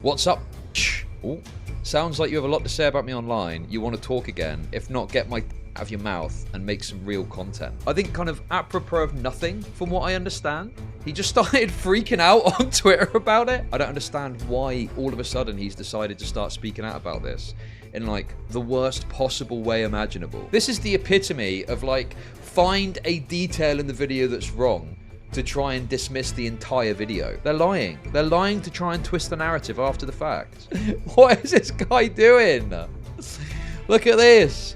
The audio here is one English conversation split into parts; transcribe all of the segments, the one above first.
What's up? Ooh. Sounds like you have a lot to say about me online. You want to talk again. If not, get my out of your mouth and make some real content. I think kind of apropos of nothing, from what I understand. He just started freaking out on Twitter about it. I don't understand why all of a sudden he's decided to start speaking out about this in like the worst possible way imaginable. This is the epitome of like, find a detail in the video that's wrong to try and dismiss the entire video. They're lying. They're lying to try and twist the narrative after the fact. What is this guy doing? Look at this.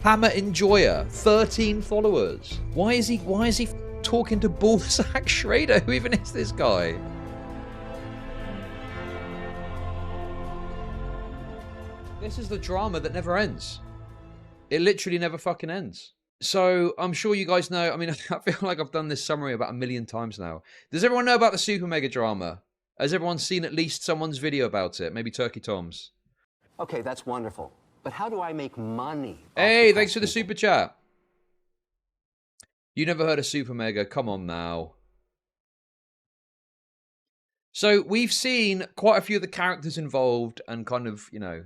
Hammer Enjoyer, 13 followers. Why is he talking to Ballsack Schrader? Who even is this guy? This is the drama that never ends. It literally never fucking ends. So, I'm sure you guys know, I mean, I feel like I've done this summary about 1,000,000 times now. Does everyone know about the SuperMega drama? Has everyone seen at least someone's video about it? Maybe Turkey Tom's. Okay, that's wonderful. But how do I make money? Hey, thanks for the super chat. You never heard of SuperMega? Come on now. So, we've seen quite a few of the characters involved and kind of, you know,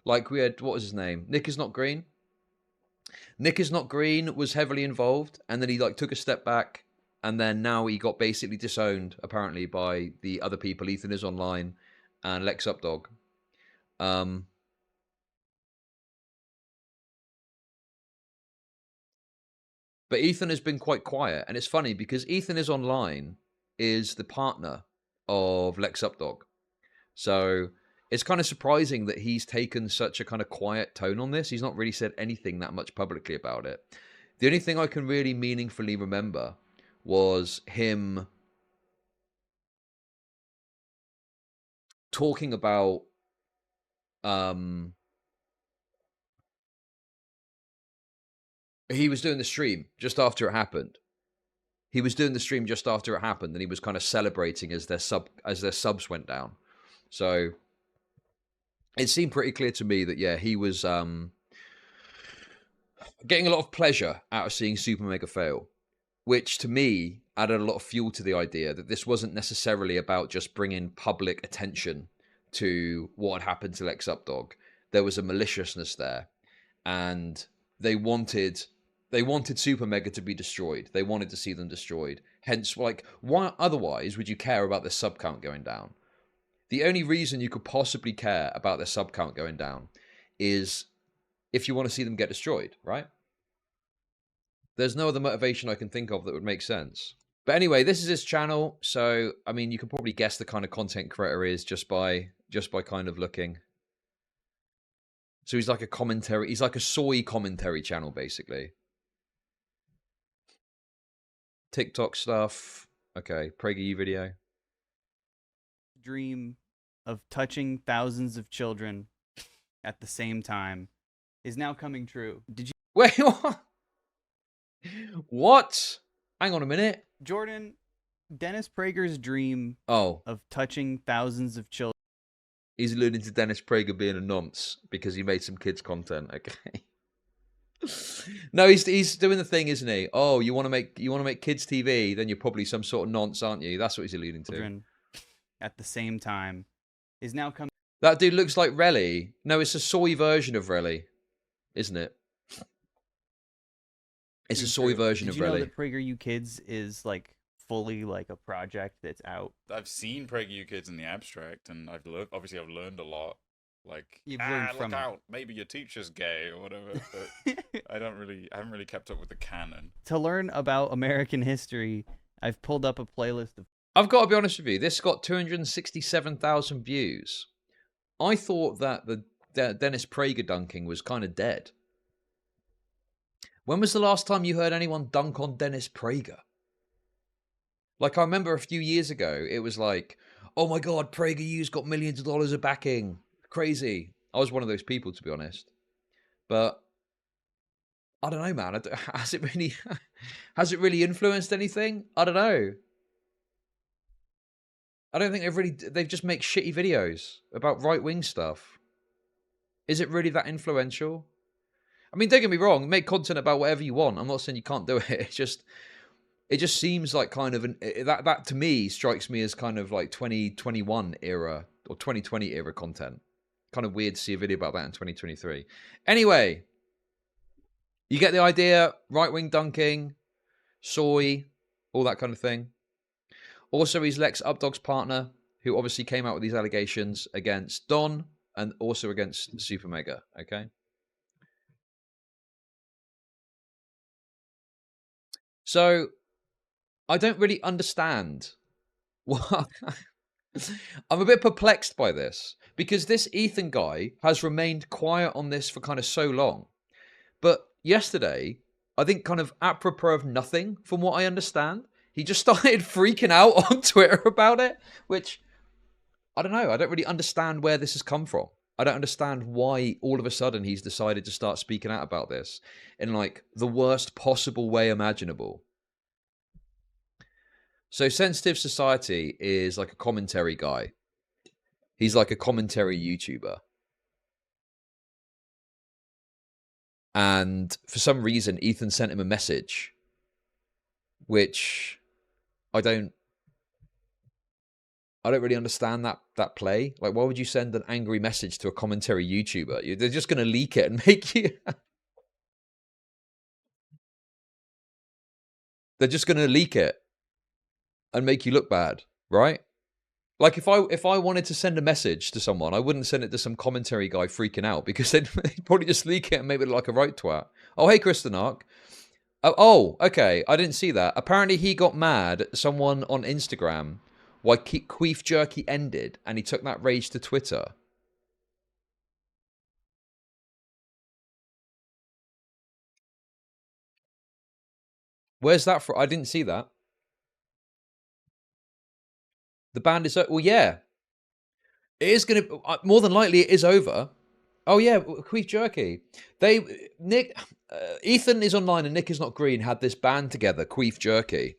like we had, what was his name? Nick is Not Green. Nick is Not Green was heavily involved, and then he like took a step back, and then now he got basically disowned apparently by the other people, Ethanisonline and Lex Updog. But Ethan has been quite quiet, and it's funny because Ethanisonline is the partner of Lex Updog, so it's kind of surprising that he's taken such a kind of quiet tone on this. He's not really said anything that much publicly about it. The only thing I can really meaningfully remember was him talking about he was doing the stream just after it happened. He was doing the stream just after it happened, and he was kind of celebrating as their subs went down. So it seemed pretty clear to me that, yeah, he was getting a lot of pleasure out of seeing SuperMega fail, which to me added a lot of fuel to the idea that this wasn't necessarily about just bringing public attention to what had happened to Lex Updog. There was a maliciousness there, and they wanted SuperMega to be destroyed. They wanted to see them destroyed. Hence, like, why otherwise would you care about the sub count going down? The only reason you could possibly care about their sub count going down is if you want to see them get destroyed, right? There's no other motivation I can think of that would make sense. But anyway, this is his channel, so I mean, you can probably guess the kind of content creator is just by kind of looking. So he's like a commentary, he's like a soy commentary channel, basically. TikTok stuff. Okay, PragerU video. Dream of touching thousands of children at the same time is now coming true. Did you... Wait, what? What? Hang on a minute. Jordan, Dennis Prager's dream of touching thousands of children. He's alluding to Dennis Prager being a nonce because he made some kids content. Okay. No, he's doing the thing, isn't he? Oh, you want to make kids TV? Then you're probably some sort of nonce, aren't you? That's what he's alluding to. At the same time is now coming. That dude looks like Relly. No, it's a soy version of Relly, isn't it? It's a soy version of Did you know Relly. that PragerU Kids is like fully like a project that's out? I've seen PragerU Kids in the abstract, and I've learned a lot. Like, You've learned look from out, maybe your teacher's gay or whatever. But I haven't really kept up with the canon. To learn about American history, I've pulled up a playlist of. I've got to be honest with you. This got 267,000 views. I thought that the Dennis Prager dunking was kind of dead. When was the last time you heard anyone dunk on Dennis Prager? Like, I remember a few years ago, it was like, oh my God, PragerU's got millions of dollars of backing. Crazy. I was one of those people, to be honest. But I don't know, man. Has it really influenced anything? I don't know. I don't think they've just make shitty videos about right-wing stuff. Is it really that influential? I mean, don't get me wrong, make content about whatever you want. I'm not saying you can't do it. It's just, it just seems like kind of that to me strikes me as kind of like 2021 era or 2020 era content. Kind of weird to see a video about that in 2023. Anyway, you get the idea. Right-wing dunking, soy, all that kind of thing. Also, he's Lex Updog's partner, who obviously came out with these allegations against Don and also against SuperMega, okay? So, I don't really understand what... I'm a bit perplexed by this, because this Ethan guy has remained quiet on this for kind of so long. But yesterday, I think kind of apropos of nothing, from what I understand, he just started freaking out on Twitter about it, which, I don't know, I don't really understand where this has come from. I don't understand why all of a sudden he's decided to start speaking out about this in like the worst possible way imaginable. So Sensitive Society is like a commentary guy. He's like a commentary YouTuber. And for some reason, Ethan sent him a message, which I don't really understand that play. Like, why would you send an angry message to a commentary YouTuber? They're just going to leak it and make you... They're just going to leak it and make you look bad, right? Like, if I wanted to send a message to someone, I wouldn't send it to some commentary guy freaking out, because they'd probably just leak it and make it look like a right twat. Oh, hey, Kristen Ark. Oh, okay, I didn't see that. Apparently he got mad at someone on Instagram why Queef Jerky ended, and he took that rage to Twitter. Where's that from? I didn't see that. The band is... Well, yeah. It is going to... more than likely, it is over. Oh, yeah, Queef Jerky. Ethan is online and Nick is not green had this band together, Queef Jerky.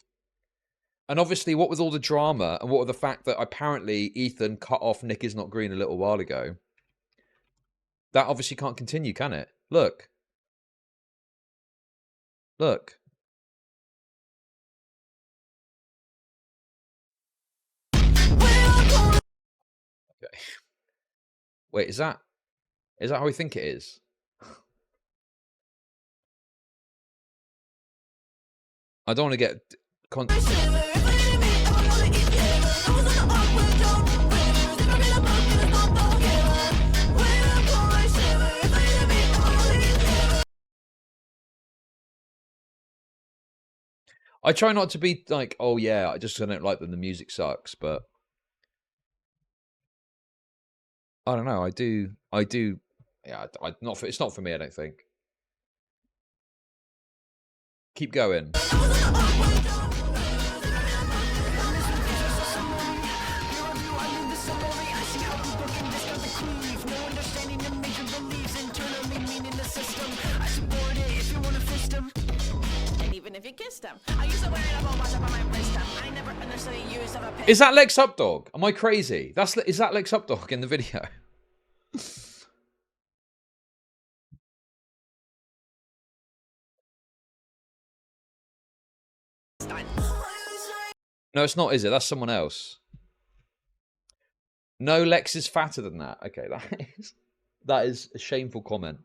And obviously, what with all the drama and what with the fact that apparently Ethan cut off Nick is not green a little while ago, that obviously can't continue, can it? Look. Look. Okay. Wait, is that how we think it is? I don't want to get... I try not to be like, oh yeah, I just don't like them, the music sucks, but I don't know, I do, yeah, it's not for me, I don't think. Keep going. Is that Lex Updog? Am I crazy? Is that Lex Updog in the video? No, it's not, is it? That's someone else. No, Lex is fatter than that. Okay, that is a shameful comment.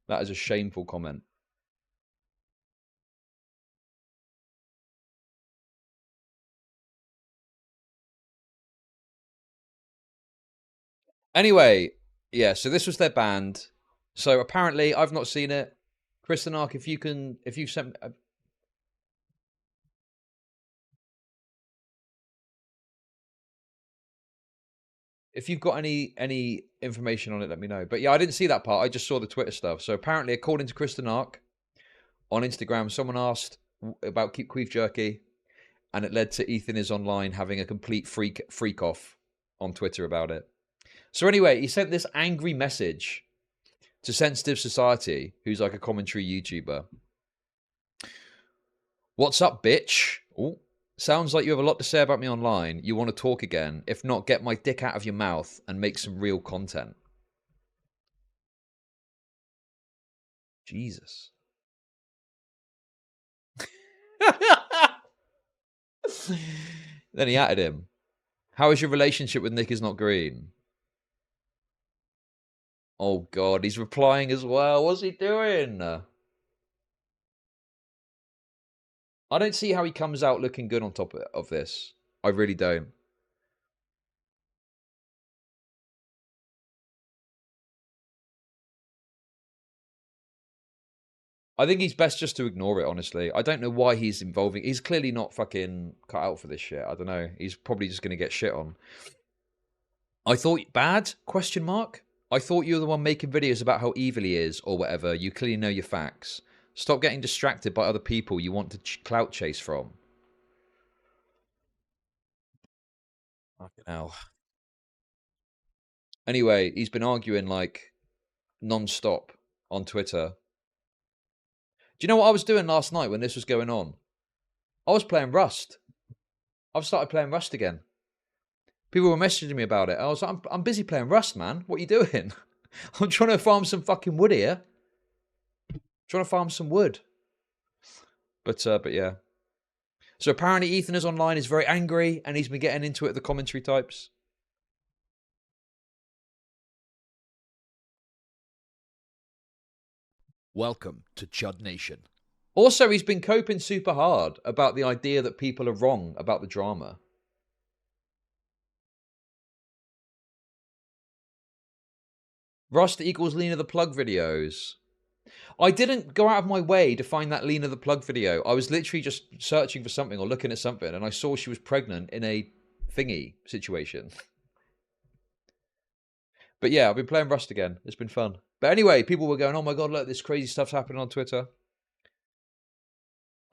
That is a shameful comment. Anyway, yeah, so this was their band. So apparently, I've not seen it. Kristen Ark, if you sent... If you've got any information on it, let me know. But yeah, I didn't see that part. I just saw the Twitter stuff. So apparently, according to Kristen Ark, on Instagram, someone asked about Queef Jerky, and it led to Ethanisonline having a complete freak off on Twitter about it. So anyway, he sent this angry message to Sensitive Society, who's like a commentary YouTuber. What's up, bitch? Oh, sounds like you have a lot to say about me online. You want to talk again? If not, get my dick out of your mouth and make some real content. Jesus. Then he added him. How is your relationship with Nick is not green? Oh God, he's replying as well. What's he doing? I don't see how he comes out looking good on top of this. I really don't. I think he's best just to ignore it, honestly. I don't know why he's involving. He's clearly not fucking cut out for this shit. I don't know. He's probably just going to get shit on. I thought bad? Question mark. I thought you were the one making videos about how evil he is or whatever. You clearly know your facts. Stop getting distracted by other people you want to clout chase from. Fucking hell. Anyway, he's been arguing like non-stop on Twitter. Do you know what I was doing last night when this was going on? I was playing Rust. I've started playing Rust again. People were messaging me about it. I was like, I'm busy playing Rust, man. What are you doing? I'm trying to farm some fucking wood here. Trying to farm some wood. But yeah. So apparently Ethanisonline is very angry and he's been getting into it with the commentary types. Welcome to Chud Nation. Also, he's been coping super hard about the idea that people are wrong about the drama. Rust equals Lena the Plug videos. I didn't go out of my way to find that Lena the Plug video. I was literally just searching for something or looking at something and I saw she was pregnant in a thingy situation. But yeah, I've been playing Rust again. It's been fun. But anyway, people were going, oh my God, look, this crazy stuff's happening on Twitter.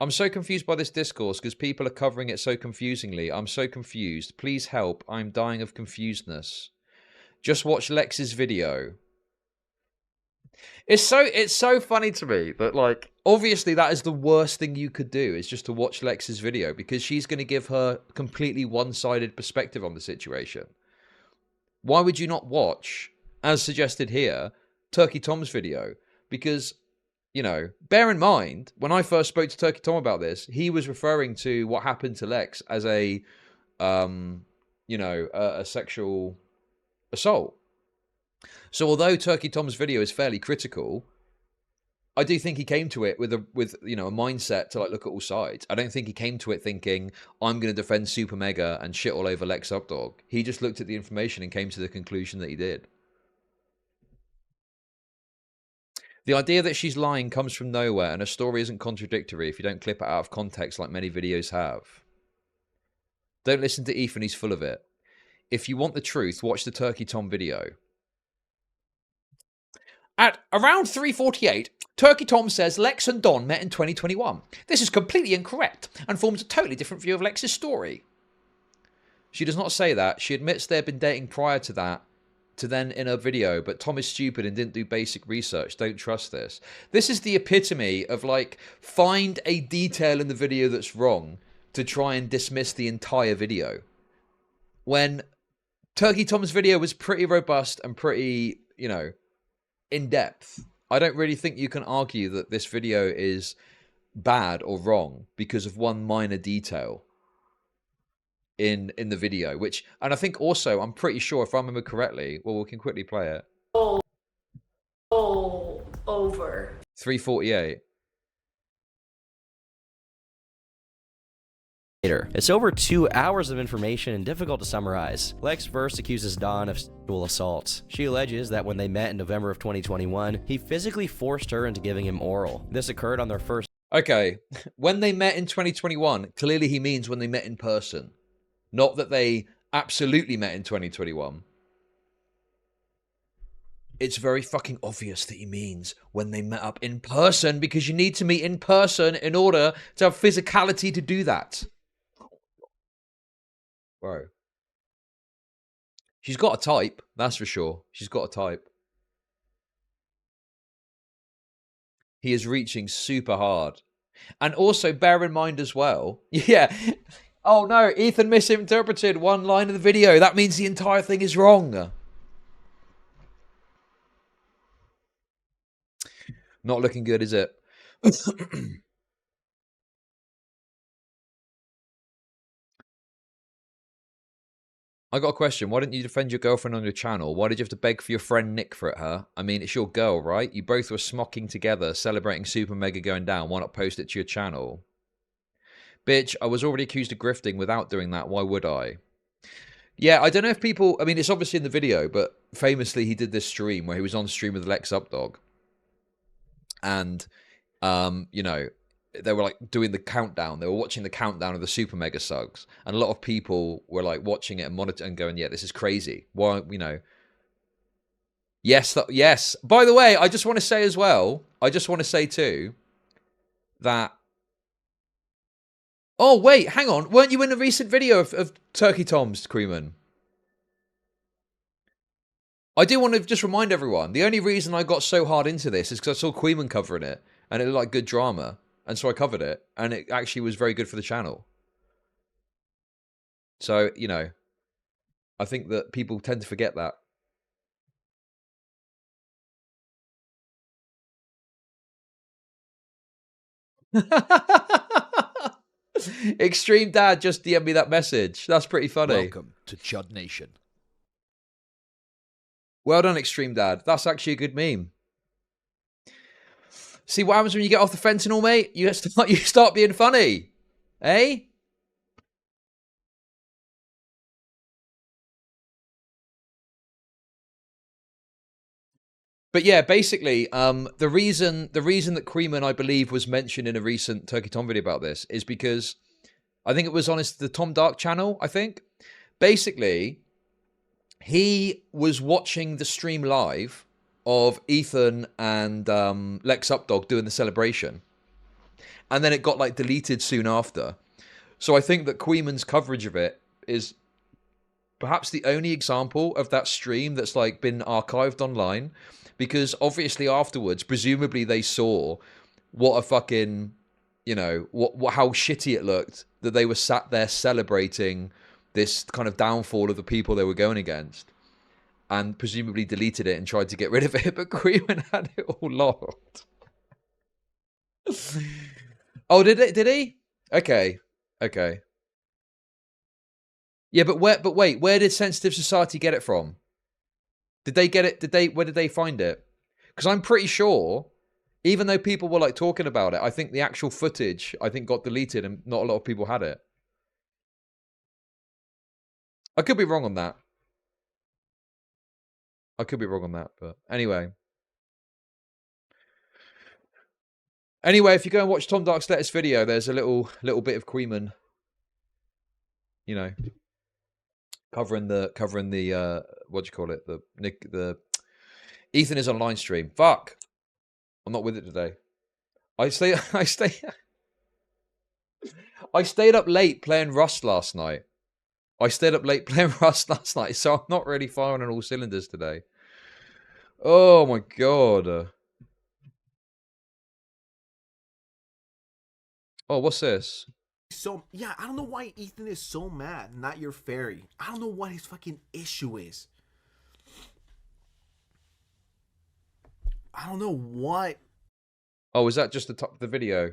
I'm so confused by this discourse because people are covering it so confusingly. I'm so confused. Please help. I'm dying of confusedness. Just watch Lex's video. It's so funny to me that, like, obviously that is the worst thing you could do is just to watch Lex's video because she's going to give her completely one-sided perspective on the situation. Why would you not watch, as suggested here, Turkey Tom's video? Because, you know, bear in mind, when I first spoke to Turkey Tom about this, he was referring to what happened to Lex as a, you know, a sexual assault. So although Turkey Tom's video is fairly critical, I do think he came to it with you know, a mindset to like look at all sides. I don't think he came to it thinking I'm going to defend SuperMega and shit all over Lex Updog. He just looked at the information and came to the conclusion that he did. The idea that she's lying comes from nowhere, and a story isn't contradictory if you don't clip it out of context like many videos have. Don't listen to Ethan, he's full of it. If you want the truth, watch the Turkey Tom video. At around 3:48, Turkey Tom says Lex and Don met in 2021. This is completely incorrect and forms a totally different view of Lex's story. She does not say that. She admits they had been dating prior to that, to then in her video, but Tom is stupid and didn't do basic research. Don't trust this. This is the epitome of, like, find a detail in the video that's wrong to try and dismiss the entire video. When Turkey Tom's video was pretty robust and pretty, you know, in depth. I don't really think you can argue that this video is bad or wrong because of one minor detail in the video, which, and I think also, I'm pretty sure if I remember correctly, well, we can quickly play it. Over. 3:48. It's over 2 hours of information and difficult to summarize. Lex first accuses Dawn of sexual assault. She alleges that when they met in November of 2021, he physically forced her into giving him oral. This occurred on their first... Okay, when they met in 2021, clearly he means when they met in person. Not that they absolutely met in 2021. It's very fucking obvious that he means when they met up in person because you need to meet in person in order to have physicality to do that. Bro. She's got a type, that's for sure. She's got a type. He is reaching super hard. And also bear in mind as well. Yeah. Oh no, Ethan misinterpreted one line of the video. That means the entire thing is wrong. Not looking good, is it? I got a question. Why didn't you defend your girlfriend on your channel? Why did you have to beg for your friend Nick for it, huh? I mean, it's your girl, right? You both were smocking together, celebrating Super Mega going down. Why not post it to your channel? Bitch, I was already accused of grifting without doing that. Why would I? Yeah, I don't know if people... I mean, it's obviously in the video, but famously he did this stream where he was on stream with Lex Updog. And, you know, they were like doing the countdown. They were watching the countdown of the Super Mega Sugs. And a lot of people were like watching it and monitoring and going, yeah, this is crazy. Why, you know... Yes, yes. By the way, I just want to say as well, I just want to say too, that... Oh, wait, hang on. Weren't you in a recent video of Turkey Tom's, Creeman? I do want to just remind everyone, the only reason I got so hard into this is because I saw Queeman covering it, and it looked like good drama, and so I covered it, and it actually was very good for the channel. So, you know, I think that people tend to forget that. Extreme Dad just DM'd me that message. That's pretty funny. Welcome to Chud Nation. Well done, Extreme Dad. That's actually a good meme. See what happens when you get off the fentanyl, mate? You start being funny. Eh? But yeah, basically, the reason that Creeman, I believe, was mentioned in a recent Turkey Tom video about this is because I think it was on the Tom Dark channel, I think. Basically, he was watching the stream live of Ethan and Lex Updog doing the celebration. And then it got like deleted soon after. So I think that Queeman's coverage of it is perhaps the only example of that stream that's like been archived online. Because obviously afterwards, presumably they saw what a fucking, you know, how shitty it looked that they were sat there celebrating this kind of downfall of the people they were going against, and presumably deleted it and tried to get rid of it. But Creeman had it all locked. Oh, did he? Okay, okay. Yeah, but wait, where did Sensitive Society get it from? Did they get it? Where did they find it? Because I'm pretty sure, even though people were like talking about it, I think the actual footage, I think, got deleted and not a lot of people had it. I could be wrong on that. But anyway. Anyway, if you go and watch Tom Dark's latest video, there's a little bit of Queeman, you know, covering the what do you call it? The Ethanisonline stream. Fuck. I'm not with it today. I stayed up late playing Rust last night. So I'm not really firing on all cylinders today. Oh my god. Oh, what's this? So, yeah, I don't know why Ethan is so mad, not your fairy. I don't know what his fucking issue is. I don't know what. Oh, is that just the top of the video?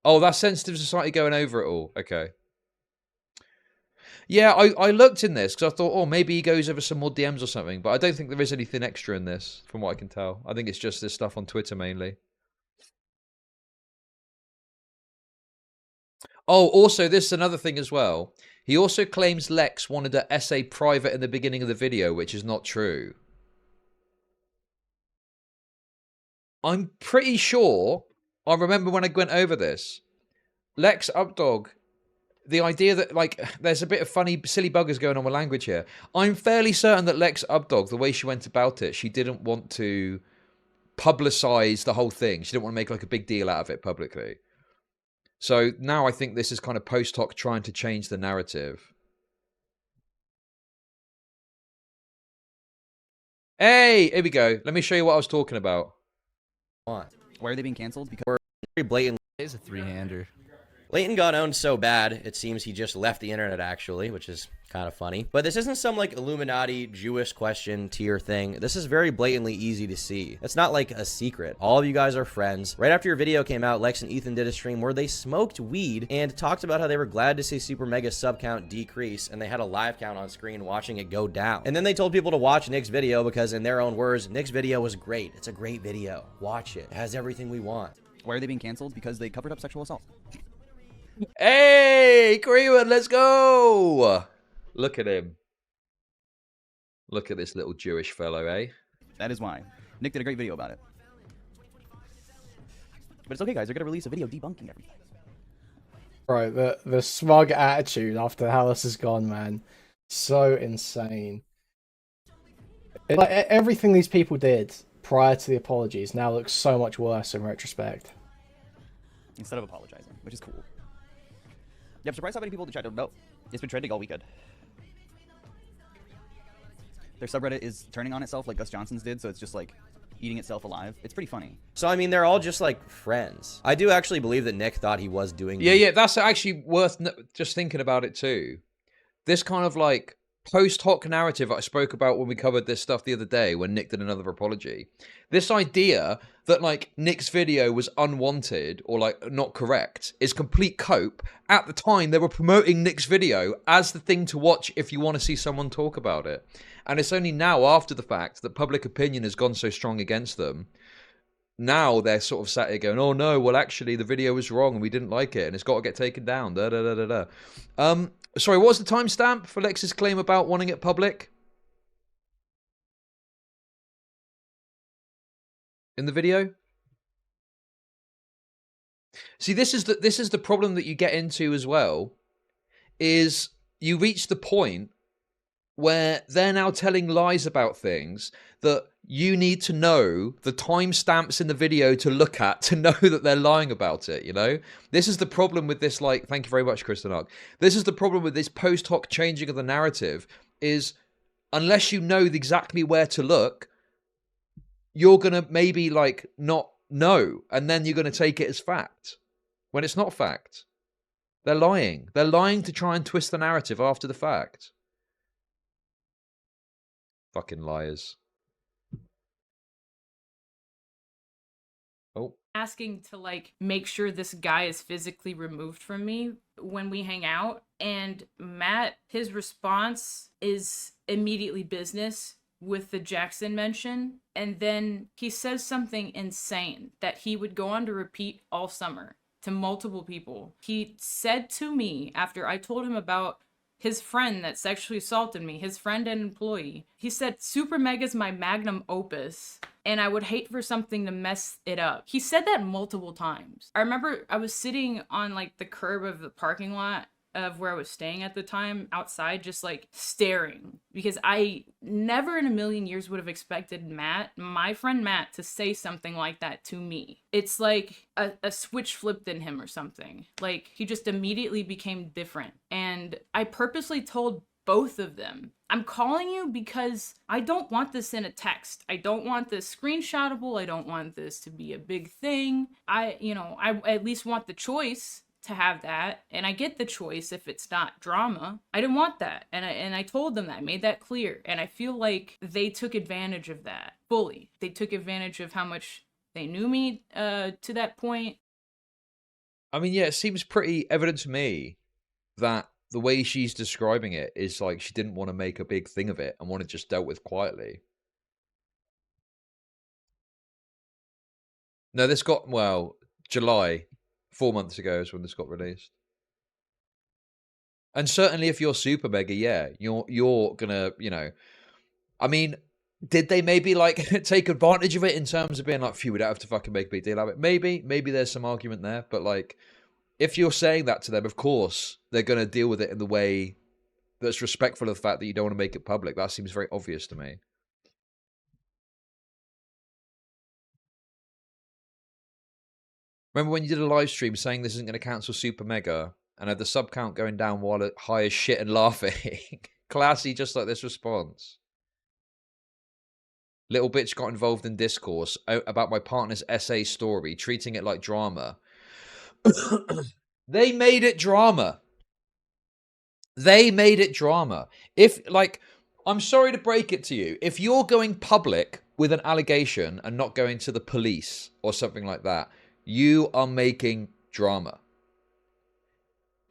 Oh, that's Sensitive Society going over it all. Okay. Yeah, I looked in this because I thought, oh, maybe he goes over some more DMs or something. But I don't think there is anything extra in this, from what I can tell. I think it's just this stuff on Twitter mainly. Oh, also, this is another thing as well. He also claims Lex wanted an essay private in the beginning of the video, which is not true. I'm pretty sure, I remember when I went over this, Lex Updog, the idea that, like, there's a bit of funny, silly buggers going on with language here. I'm fairly certain that Lex Updog, the way she went about it, she didn't want to publicize the whole thing. She didn't want to make, like, a big deal out of it publicly. So now I think this is kind of post hoc trying to change the narrative. Hey, here we go. Let me show you what I was talking about. Why are they being canceled? Because Very blatant. It's a three-hander. Leighton got owned so bad, it seems he just left the internet, actually, which is kind of funny. But this isn't some, like, Illuminati Jewish question tier thing. This is very blatantly easy to see. It's not, like, a secret. All of you guys are friends. Right after your video came out, Lex and Ethan did a stream where they smoked weed and talked about how they were glad to see SuperMega's sub count decrease, and they had a live count on screen watching it go down. And then they told people to watch Nick's video because, in their own words, Nick's video was great. It's a great video. Watch it. It has everything we want. Why are they being canceled? Because they covered up sexual assault. Hey, Greenwood, let's go! Look at him. Look at this little Jewish fellow, eh? That is why. Nick did a great video about it. But it's okay, guys. They're going to release a video debunking everything. Right, the smug attitude after how this has gone, man. So insane. Like, everything these people did prior to the apologies now looks so much worse in retrospect. Instead of apologizing, which is cool. Yeah, I'm surprised how many people tried to vote. It's been trending all weekend. Their subreddit is turning on itself like Gus Johnson's did, so it's just like eating itself alive. It's pretty funny. So, I mean, they're all just, like, friends. I do actually believe that Nick thought he was doing... Yeah, that's actually worth just thinking about it too. This kind of, like, post hoc narrative I spoke about when we covered this stuff the other day when Nick did another apology. This idea that, like, Nick's video was unwanted or, like, not correct is complete cope. At the time, they were promoting Nick's video as the thing to watch if you want to see someone talk about it. And it's only now, after the fact, that public opinion has gone so strong against them. Now they're sort of sat here going, oh no, well actually the video was wrong and we didn't like it and it's got to get taken down. Sorry, what was the timestamp for Lex's claim about wanting it public? In the video? See, this is the problem that you get into as well, is you reach the point where they're now telling lies about things that you need to know the timestamps in the video to look at to know that they're lying about it, you know? This is the problem with this, like, thank you very much, Kristen Ark. This is the problem with this post hoc changing of the narrative, is unless you know exactly where to look, you're going to maybe, like, not know, and then you're going to take it as fact, when it's not fact. They're lying. They're lying to try and twist the narrative after the fact. Fucking liars. Oh. Asking to, like, make sure this guy is physically removed from me when we hang out. And Matt, his response is immediately business with the Jackson mention. And then he says something insane that he would go on to repeat all summer to multiple people. He said to me, after I told him about his friend that sexually assaulted me, his friend and employee, he said, SuperMega's my magnum opus, and I would hate for something to mess it up. He said that multiple times. I remember I was sitting on, like, the curb of the parking lot of where I was staying at the time, outside, just, like, staring, because I never in a million years would have expected Matt, my friend Matt, to say something like that to me. It's like a switch flipped in him or something. Like, he just immediately became different. And I purposely told both of them, I'm calling you because I don't want this in a text. I don't want this screenshotable. I don't want this to be a big thing. I at least want the choice to have that, and I get the choice if it's not drama. I didn't want that, and I told them that, I made that clear, and I feel like they took advantage of that fully. They took advantage of how much they knew me to that point. I mean, yeah, it seems pretty evident to me that the way she's describing it is like she didn't want to make a big thing of it and wanted just dealt with quietly. No, this got, well, July. 4 months ago is when this got released. And certainly if you're SuperMega, yeah, you're gonna, you know, I mean, did they maybe, like, take advantage of it in terms of being like, phew, we don't have to fucking make a big deal out of it? Maybe there's some argument there, but, like, if you're saying that to them, of course, they're gonna deal with it in the way that's respectful of the fact that you don't want to make it public. That seems very obvious to me. Remember when you did a live stream saying this isn't going to cancel SuperMega and had the sub count going down while it high as shit and laughing? Classy, just like this response. Little bitch got involved in discourse about my partner's essay story, treating it like drama. They made it drama. They made it drama. If, like, I'm sorry to break it to you, if you're going public with an allegation and not going to the police or something like that, you are making drama.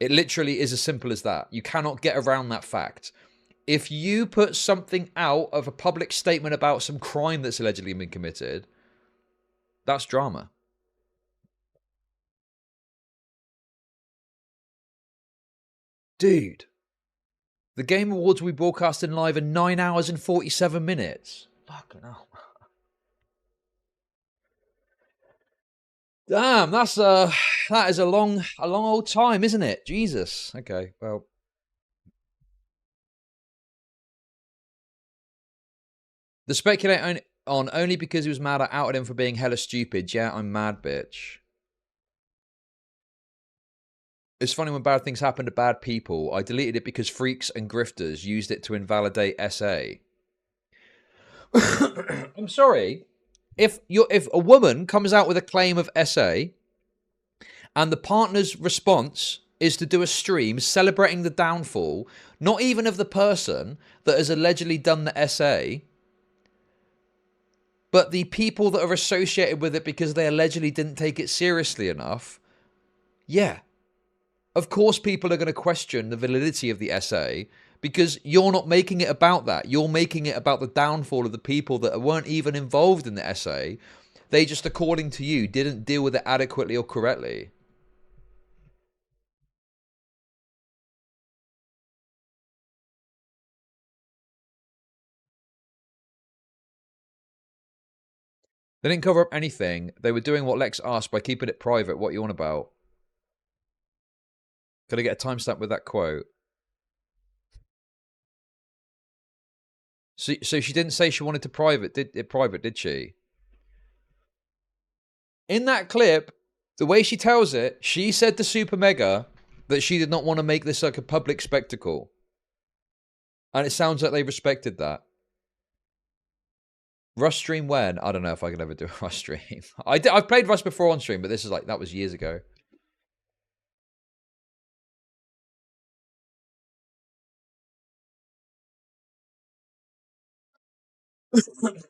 It literally is as simple as that. You cannot get around that fact. If you put something out of a public statement about some crime that's allegedly been committed, that's drama. Dude, the Game Awards will be broadcasting live in 9 hours and 47 minutes. Fucking hell. Damn, that is a long old time, isn't it? Jesus. Okay, well. The speculate on only because he was mad I outed him for being hella stupid. Yeah, I'm mad, bitch. It's funny when bad things happen to bad people. I deleted it because freaks and grifters used it to invalidate SA. I'm sorry. If a woman comes out with a claim of SA and the partner's response is to do a stream celebrating the downfall, not even of the person that has allegedly done the SA, but the people that are associated with it because they allegedly didn't take it seriously enough, yeah. Of course people are going to question the validity of the SA because you're not making it about that. You're making it about the downfall of the people that weren't even involved in the SA. They just, according to you, didn't deal with it adequately or correctly. They didn't cover up anything. They were doing what Lex asked by keeping it private. What you on about? Could I get a timestamp with that quote? So she didn't say she wanted to private, did she? In that clip, the way she tells it, she said to SuperMega that she did not want to make this like a public spectacle. And it sounds like they respected that. Rust stream when? I don't know if I can ever do a Rust stream. I've played Rust before on stream, but this is like, that was years ago.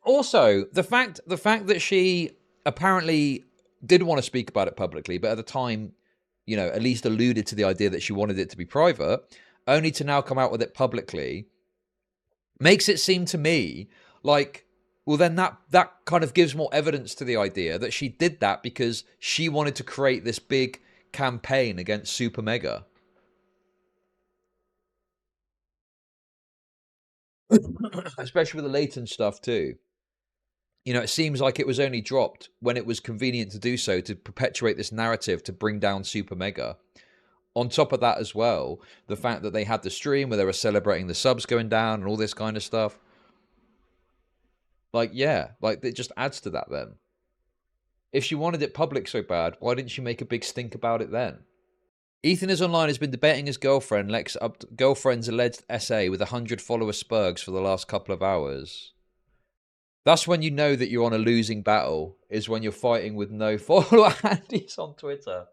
Also, the fact that she apparently did want to speak about it publicly, but at the time, you know, at least alluded to the idea that she wanted it to be private, only to now come out with it publicly, makes it seem to me like, well, then that kind of gives more evidence to the idea that she did that because she wanted to create this big campaign against SuperMega. Especially with the latent stuff too. You know, it seems like it was only dropped when it was convenient to do so to perpetuate this narrative to bring down SuperMega. On top of that as well, the fact that they had the stream where they were celebrating the subs going down and all this kind of stuff. Like, yeah, like it just adds to that then. If she wanted it public so bad, why didn't she make a big stink about it then? Ethanisonline has been debating his girlfriend's alleged SA with 100 follower spurgs for the last couple of hours. That's when you know that you're on a losing battle, is when you're fighting with no follower handies on Twitter.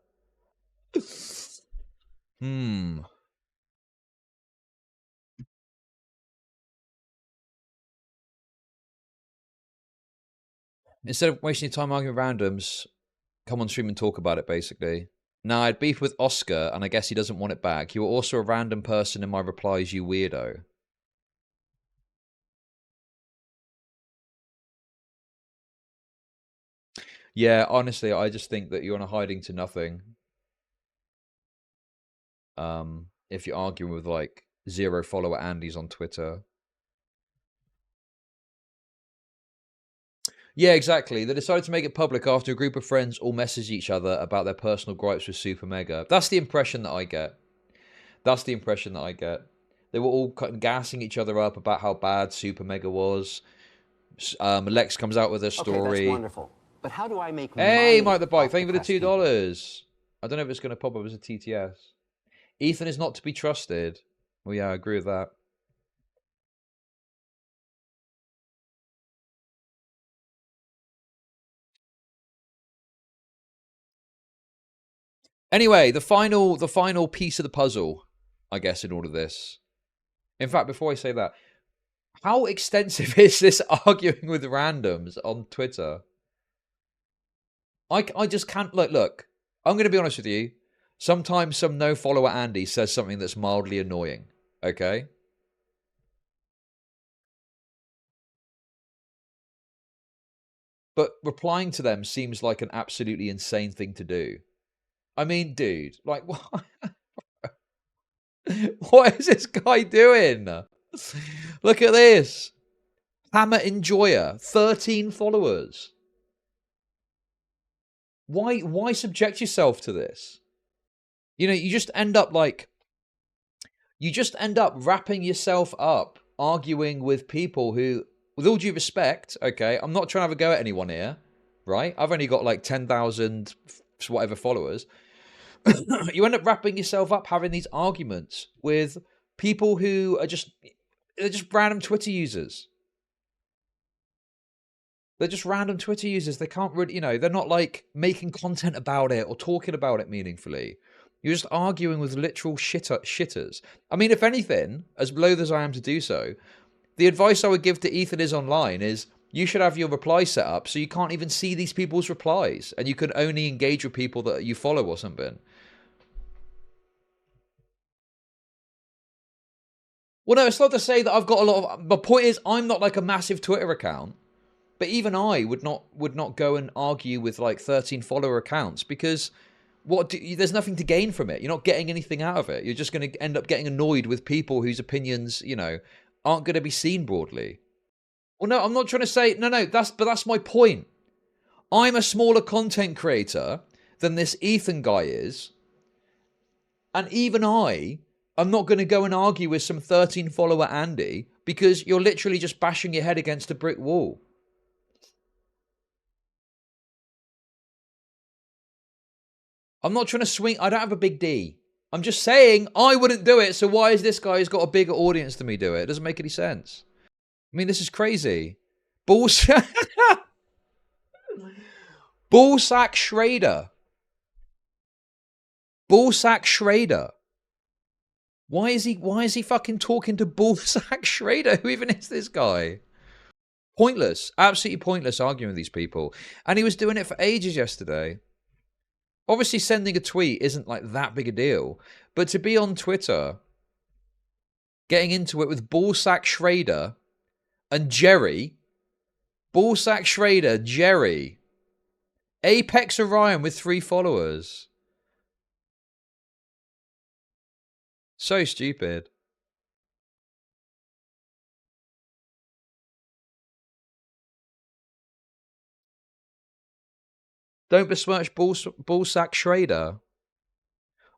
Instead of wasting your time arguing with randoms, come on stream and talk about it, basically. Now, I had beef with Oscar, and I guess he doesn't want it back. You were also a random person in my replies, you weirdo. Yeah, honestly, I just think that you're on a hiding to nothing. If you're arguing with, like, 0 follower Andys on Twitter. Yeah, exactly. They decided to make it public after a group of friends all messaged each other about their personal gripes with SuperMega. That's the impression that I get. That's the impression that I get. They were all gassing each other up about how bad SuperMega was. Lex comes out with a story. Okay, that's wonderful. But how do I make Hey, money Mike the Bike, off thank you for the depressed $2. I don't know if it's going to pop up as a TTS. Ethan is not to be trusted. Well, yeah, I agree with that. Anyway, the final piece of the puzzle, I guess, in all of this. In fact, before I say that, how extensive is this arguing with randoms on Twitter? I just can't look. I'm going to be honest with you. Sometimes some no follower Andy says something that's mildly annoying. Okay. But replying to them seems like an absolutely insane thing to do. I mean, dude, like, what? What is this guy doing? Look at this. Hammer Enjoyer, 13 followers. Why subject yourself to this? You know, you just end up wrapping yourself up arguing with people who, with all due respect, okay, I'm not trying to have a go at anyone here, right? I've only got like 10,000 whatever followers. You end up wrapping yourself up having these arguments with people who are they're just random Twitter users. They're just random Twitter users. They can't really, you know, they're not like making content about it or talking about it meaningfully. You're just arguing with literal shitters. I mean, if anything, as loath as I am to do so, the advice I would give to Ethanisonline is you should have your reply set up so you can't even see these people's replies and you can only engage with people that you follow or something. Well, no, it's not to say that I've got a lot of... My point is, I'm not like a massive Twitter account. But even I would not go and argue with like 13 follower accounts because there's nothing to gain from it. You're not getting anything out of it. You're just going to end up getting annoyed with people whose opinions, you know, aren't going to be seen broadly. Well, no, I'm not trying to say... No, that's my point. I'm a smaller content creator than this Ethan guy is. And even I'm not going to go and argue with some 13 follower Andy because you're literally just bashing your head against a brick wall. I'm not trying to swing. I don't have a big D. I'm just saying I wouldn't do it. So why is this guy who's got a bigger audience than me do it? It doesn't make any sense. I mean, this is crazy. Ballsack Schrader. Ballsack Schrader. Why is he fucking talking to Ballsack Schrader? Who even is this guy? Pointless. Absolutely pointless arguing with these people. And he was doing it for ages yesterday. Obviously, sending a tweet isn't like that big a deal. But to be on Twitter, getting into it with Ballsack Schrader and Jerry. Ballsack Schrader, Jerry. Apex Orion with 3 followers. So stupid. Don't besmirch Ballsack Schrader.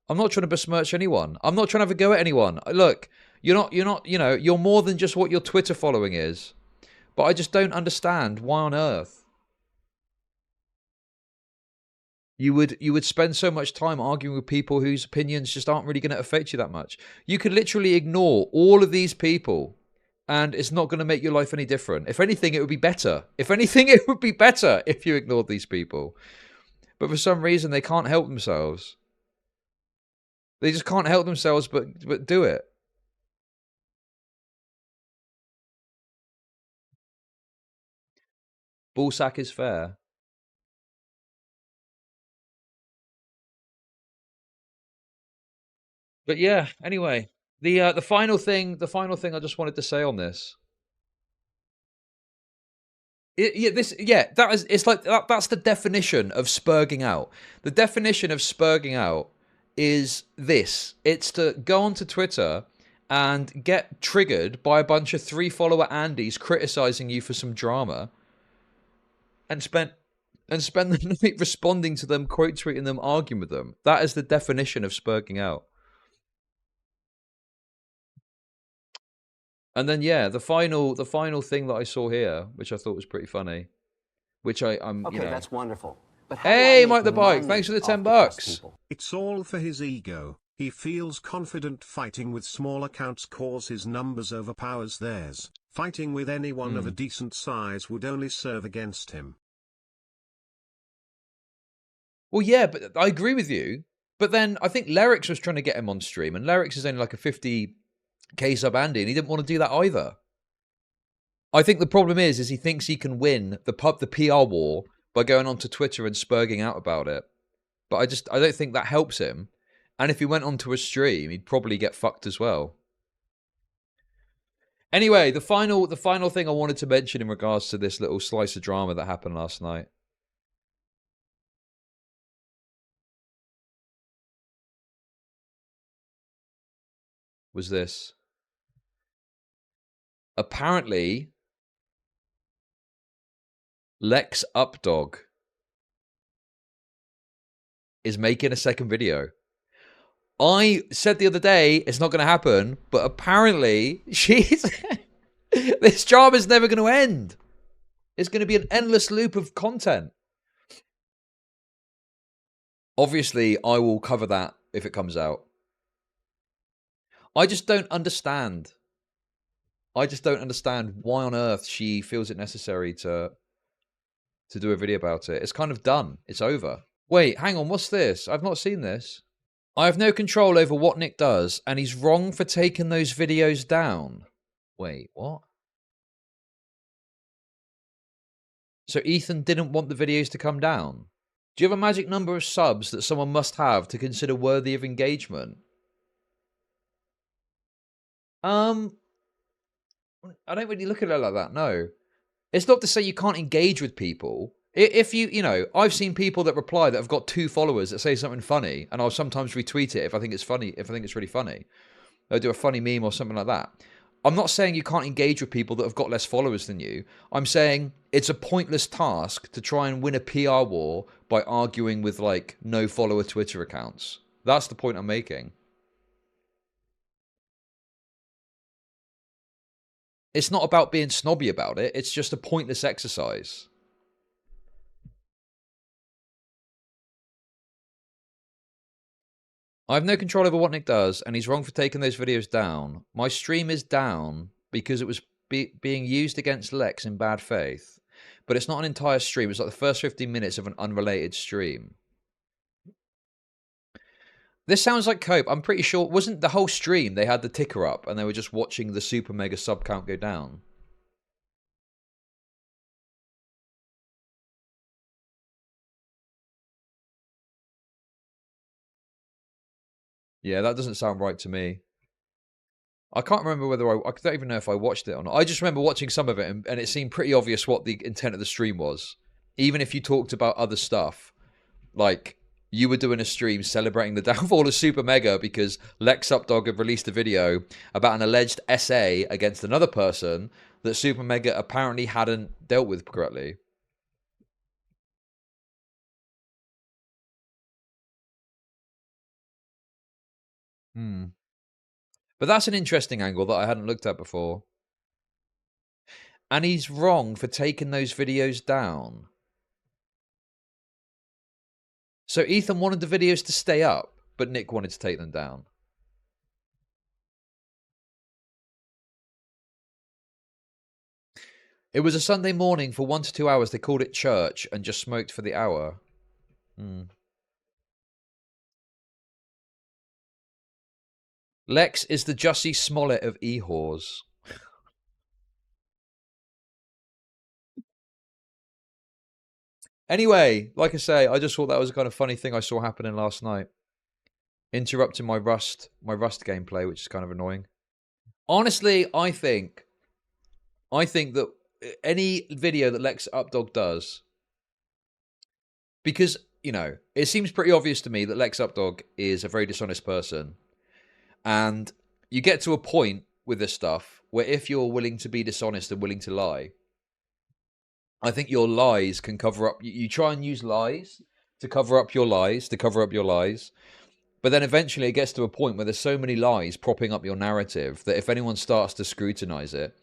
I'm not trying to besmirch anyone. I'm not trying to have a go at anyone. Look, you're not, you know, you're more than just what your Twitter following is. But I just don't understand why on earth you would spend so much time arguing with people whose opinions just aren't really going to affect you that much. You could literally ignore all of these people and it's not going to make your life any different. If anything, it would be better. If anything, it would be better if you ignored these people. But for some reason, they can't help themselves. They just can't help themselves but do it. Ballsack is fair. But yeah, anyway, the final thing I just wanted to say on this. That's the definition of spurging out. The definition of spurging out is this. It's to go onto Twitter and get triggered by a bunch of 3 follower Andys criticizing you for some drama and spend the night responding to them, quote tweeting them, arguing with them. That is the definition of spurging out. And then yeah, the final thing that I saw here, which I thought was pretty funny, which I'm okay, you know, that's wonderful. But hey, Mike the Bike, thanks for the $10. It's all for his ego. He feels confident fighting with small accounts cause his numbers overpowers theirs. Fighting with anyone of a decent size would only serve against him. Well, yeah, but I agree with you. But then I think Lerix was trying to get him on stream, and Lerix is only like a 50k sub Andy, and he didn't want to do that either. I think the problem is he thinks he can win the PR war by going onto Twitter and spurging out about it. But I don't think that helps him. And if he went onto a stream, he'd probably get fucked as well. Anyway, the final thing I wanted to mention in regards to this little slice of drama that happened last night. Was this. Apparently, Lex Updog is making a second video. I said the other day it's not going to happen, but apparently she's... this drama is never going to end. It's going to be an endless loop of content. Obviously, I will cover that if it comes out. I just don't understand. I just don't understand why on earth she feels it necessary to do a video about it. It's kind of done. It's over. Wait, hang on. What's this? I've not seen this. I have no control over what Nick does, and he's wrong for taking those videos down. Wait, what? So Ethan didn't want the videos to come down? Do you have a magic number of subs that someone must have to consider worthy of engagement? I don't really look at it like that, no. It's not to say you can't engage with people. If you know, I've seen people that reply that have got 2 followers that say something funny, and I'll sometimes retweet it if I think it's funny, if I think it's really funny. They'll do a funny meme or something like that. I'm not saying you can't engage with people that have got less followers than you. I'm saying it's a pointless task to try and win a PR war by arguing with, like, no follower Twitter accounts. That's the point I'm making. It's not about being snobby about it. It's just a pointless exercise. I have no control over what Nick does, and he's wrong for taking those videos down. My stream is down because it was being used against Lex in bad faith. But it's not an entire stream. It's like the first 15 minutes of an unrelated stream. This sounds like cope. I'm pretty sure... Wasn't the whole stream, they had the ticker up, and they were just watching the SuperMega sub count go down? Yeah, that doesn't sound right to me. I can't remember whether I don't even know if I watched it or not. I just remember watching some of it, and it seemed pretty obvious what the intent of the stream was. Even if you talked about other stuff. Like, you were doing a stream celebrating the downfall of SuperMega because Lex Updog had released a video about an alleged SA against another person that SuperMega apparently hadn't dealt with correctly. But that's an interesting angle that I hadn't looked at before. And he's wrong for taking those videos down. So Ethan wanted the videos to stay up, but Nick wanted to take them down. It was a Sunday morning for 1 to 2 hours. They called it church and just smoked for the hour. Lex is the Jussie Smollett of e-whores. Anyway, like I say, I just thought that was a kind of funny thing I saw happening last night. Interrupting my Rust gameplay, which is kind of annoying. Honestly, I think that any video that Lex Updog does, because, you know, it seems pretty obvious to me that Lex Updog is a very dishonest person. And you get to a point with this stuff where if you're willing to be dishonest and willing to lie, I think your lies can cover up... You try and use lies to cover up your lies, But then eventually it gets to a point where there's so many lies propping up your narrative that if anyone starts to scrutinize it,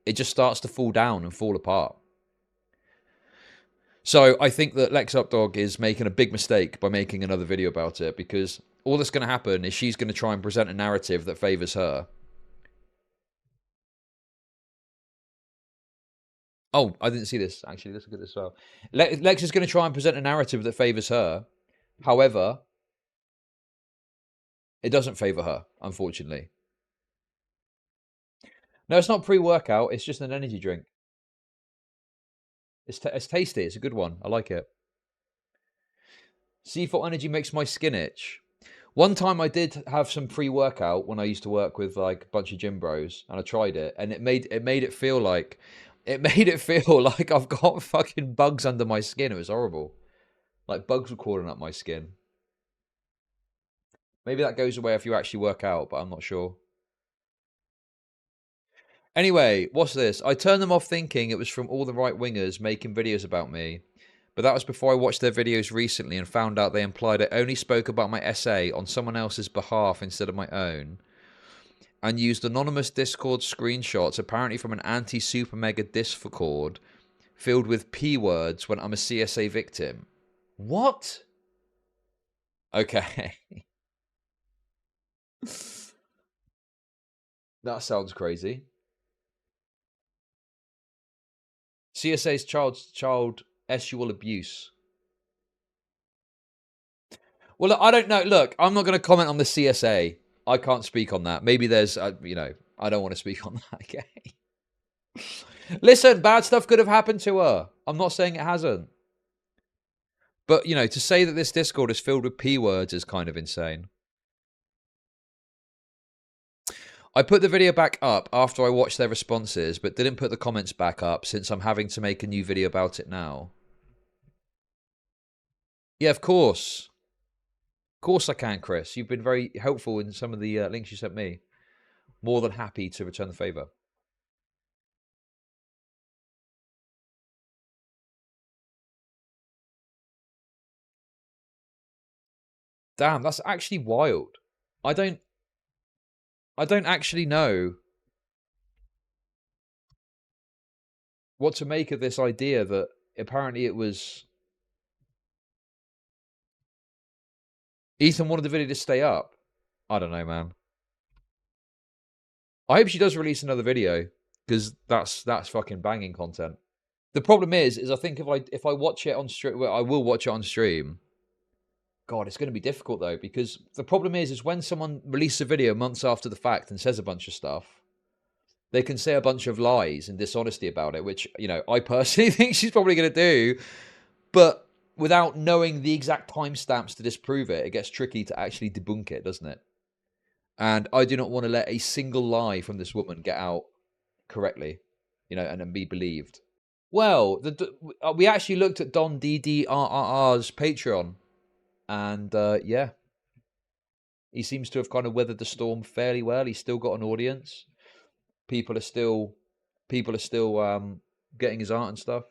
it just starts to fall down and fall apart. So I think that Lex Updog is making a big mistake by making another video about it, because all that's going to happen is she's going to try and present a narrative that favors her. Oh, I didn't see this, actually. Let's look at this as well. Lex is going to try and present a narrative that favors her. However, It doesn't favor her, unfortunately. No, it's not pre-workout. It's just an energy drink. It's tasty. It's a good one. I like it. C4 energy makes my skin itch. One time I did have some pre-workout when I used to work with like a bunch of gym bros, and I tried it, and it made it feel like I've got fucking bugs under my skin. It was horrible. Like bugs were crawling up my skin. Maybe that goes away if you actually work out, but I'm not sure. Anyway, what's this? I turned them off thinking it was from all the right-wingers making videos about me. But that was before I watched their videos recently and found out they implied I only spoke about my essay on someone else's behalf instead of my own. And used anonymous Discord screenshots, apparently from an anti-SuperMega Discord, filled with P-words when I'm a CSA victim. What? Okay. That sounds crazy. CSA's child sexual abuse. Well, look, I don't know. Look, I'm not going to comment on the CSA. I can't speak on that. Maybe there's, you know, I don't want to speak on that. Okay. Listen, bad stuff could have happened to her. I'm not saying it hasn't. But, you know, to say that this Discord is filled with P words is kind of insane. I put the video back up after I watched their responses, but didn't put the comments back up since I'm having to make a new video about it now. Yeah, of course. Of course I can, Chris. You've been very helpful in some of the links you sent me. More than happy to return the favor. Damn, that's actually wild. I don't actually know what to make of this idea that apparently it was Ethan wanted the video to stay up. I don't know, man. I hope she does release another video, because that's fucking banging content. The problem is I think if I watch it on stream, well, I will watch it on stream. God, it's going to be difficult though, because the problem is when someone releases a video months after the fact and says a bunch of stuff, they can say a bunch of lies and dishonesty about it, which, you know, I personally think she's probably going to do, but without knowing the exact timestamps to disprove it, it gets tricky to actually debunk it, doesn't it? And I do not want to let a single lie from this woman get out correctly, you know, and be believed. Well, we actually looked at Don DDRR's Patreon, and yeah, he seems to have kind of weathered the storm fairly well. He's still got an audience. People are still getting his art and stuff.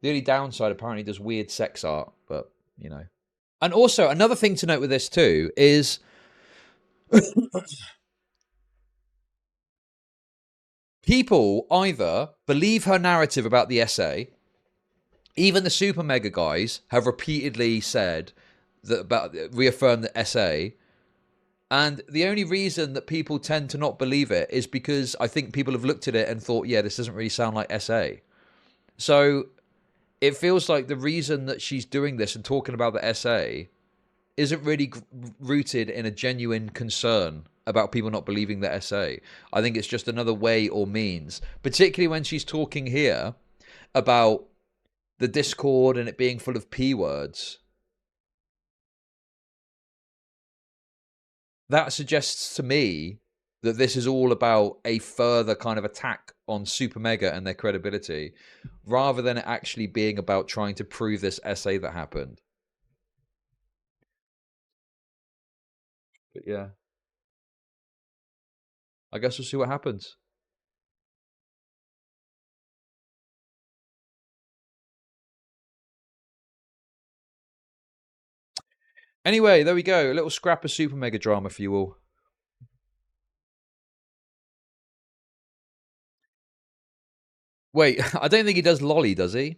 The only downside, apparently, does weird sex art, but you know. And also another thing to note with this too is people either believe her narrative about the essay. Even the SuperMega guys have repeatedly said that reaffirmed the essay. And the only reason that people tend to not believe it is because I think people have looked at it and thought, yeah, this doesn't really sound like essay. So it feels like the reason that she's doing this and talking about the essay isn't really rooted in a genuine concern about people not believing the essay. I think it's just another way or means, particularly when she's talking here about the Discord and it being full of P words. That suggests to me that this is all about a further kind of attack on SuperMega and their credibility, rather than it actually being about trying to prove this essay that happened. But yeah, I guess we'll see what happens. Anyway, there we go. A little scrap of SuperMega drama for you all. Wait, I don't think he does lolly, does he?